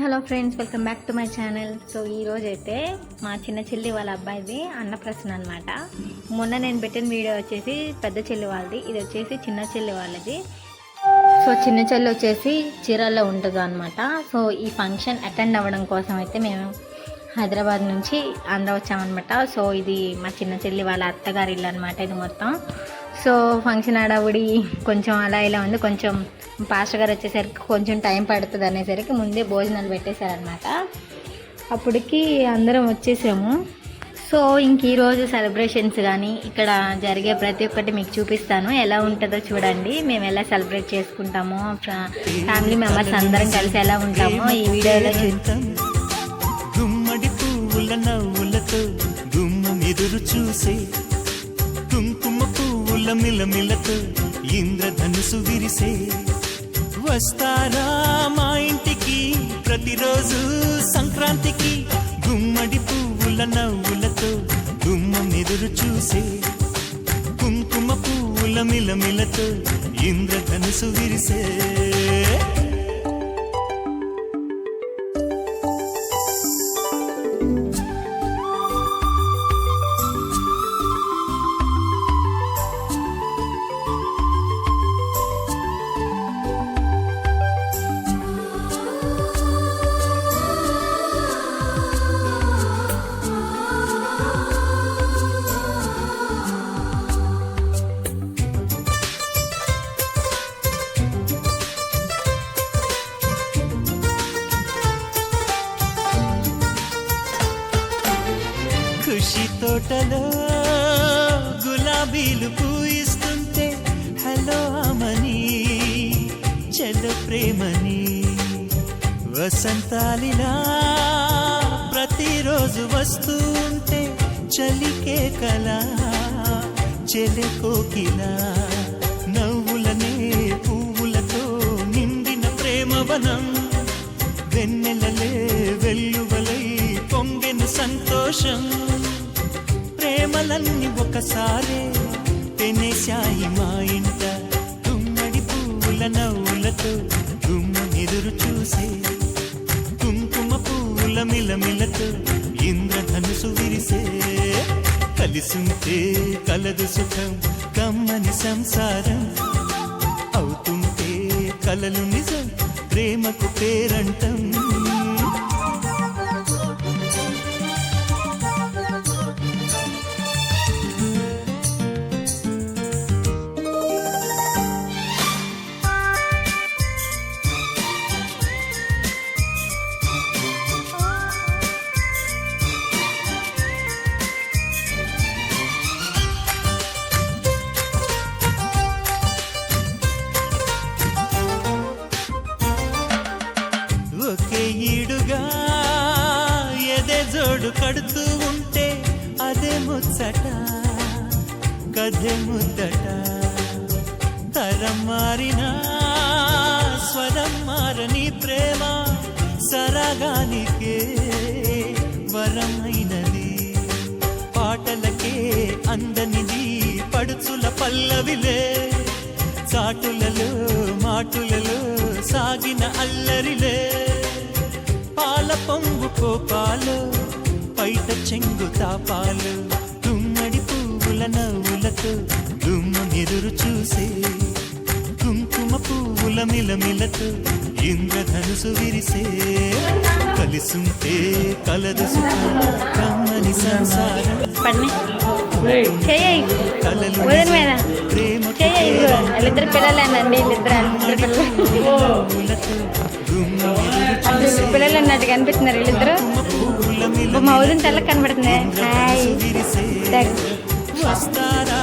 Hello friends, welcome back to my channel. So ఈరోజు అయితే మా చిన్న చెల్లి వాళ్ళ అబ్బాయిది అన్నప్రసన్న అనమాట. మొన్న నేను పెట్టిన వీడియో వచ్చేసి పెద్ద చెల్లి వాళ్ళది, ఇది వచ్చేసి చిన్న చెల్లి వాళ్ళది. సో చిన్న చెల్లి వచ్చేసి చీరాల్లో ఉంటుంది అనమాట. సో ఈ ఫంక్షన్ అటెండ్ అవ్వడం కోసం అయితే మేము హైదరాబాద్ నుంచి ఆంధ్ర వచ్చామన్నమాట. సో ఇది మా చిన్న చెల్లి వాళ్ళ అత్తగారి ఇల్లు అనమాట ఇది మొత్తం. సో ఫంక్షన్ హడావుడి కొంచెం అలా ఇలా ఉంది. కొంచెం పాస్టర్ గారు వచ్చేసరికి కొంచెం టైం పడుతుంది అనేసరికి ముందే భోజనాలు పెట్టేశారనమాట. అప్పటికి అందరం వచ్చేసాము. సో ఇంక ఈరోజు సెలబ్రేషన్స్ కానీ ఇక్కడ జరిగే ప్రతి ఒక్కటి మీకు చూపిస్తాను, ఎలా ఉంటుందో చూడండి. మేము ఎలా సెలబ్రేట్ చేసుకుంటామో, ఫ్యామిలీ మెంబర్స్ అందరం కలిసి ఎలా ఉంటామో ఈ వీడియోలో చూస్తాం. గుమ్మడి పువ్వుల నవ్వులతో గుమ్మం ఎదురు చూసే, కుంకుమ పువ్వుల మిలమిలతో ఇంద్రధనుసు విరిసే, వస్తారా మా ఇంటికి ప్రతిరోజు సంక్రాంతికి. గుమ్మడి పువ్వుల నవ్వులతో గుమ్మం ఎదురు చూసే, కుంకుమ పువ్వుల మిలమిలతో ఇంద్రధనుసు విరిసే. ఖుషి తోటలో గులాబీలు పూయిస్తుంటే, హలో అమని చెల్ల ప్రేమని, వసంతాలిలా ప్రతిరోజు వస్తూ ఉంటే, చలికే కలా చెలె కోకిలా, నవ్వులనే పువ్వులతో నిండిన ప్రేమవనం, వెన్నెలలే వెల్లువలై పొంగెను సంతోషం. ప్రేమలన్నీ ఒకసారే తెనేశాయి మా ఇంట, గుమ్మడి పువ్వుల నవ్వులతో గుమ్మం ఎదురు చూసే, కుంకుమ పువ్వుల మిలమిలతో ఇంద్రధనుసు విరిసే. కలిసుంటే కలదు సుఖం కమ్మని సంసారం, అవుతుంటే కలలు నిజం ప్రేమకు పేరంటం. ఒకే ఈడుగా ఎదే జోడు కడుతూ ఉంటే, అదే ముచ్చట కథే ముద్దట. తరం మారినా స్వరం మారని ప్రేమ, సరగానికే వరమైనది. పాటలకే అందనిది పడుచుల పల్లవిలే, చాటులలో మాటులలో సాగిన అల్లరిలే. పాల పొంగు కోపాలు పైట చెంగు తాపాలు, గుమ్మడి పువ్వుల నవ్వులతో గుమ్మం ఎదురు చూసే, కుంకుమ పువ్వుల మిలమిలతో ఇంద్రధనుసు విరిసే. కలిసుంటే కలదు సుఖం కమ్మని సంసారం, వీళ్ళిద్దరు పిల్లలేనండి, పిల్లలు అన్నట్టు కనిపిస్తున్నారు వీళ్ళిద్దరు. మా ఊరిని తెల్లకి కనబడుతుంది. వస్తారా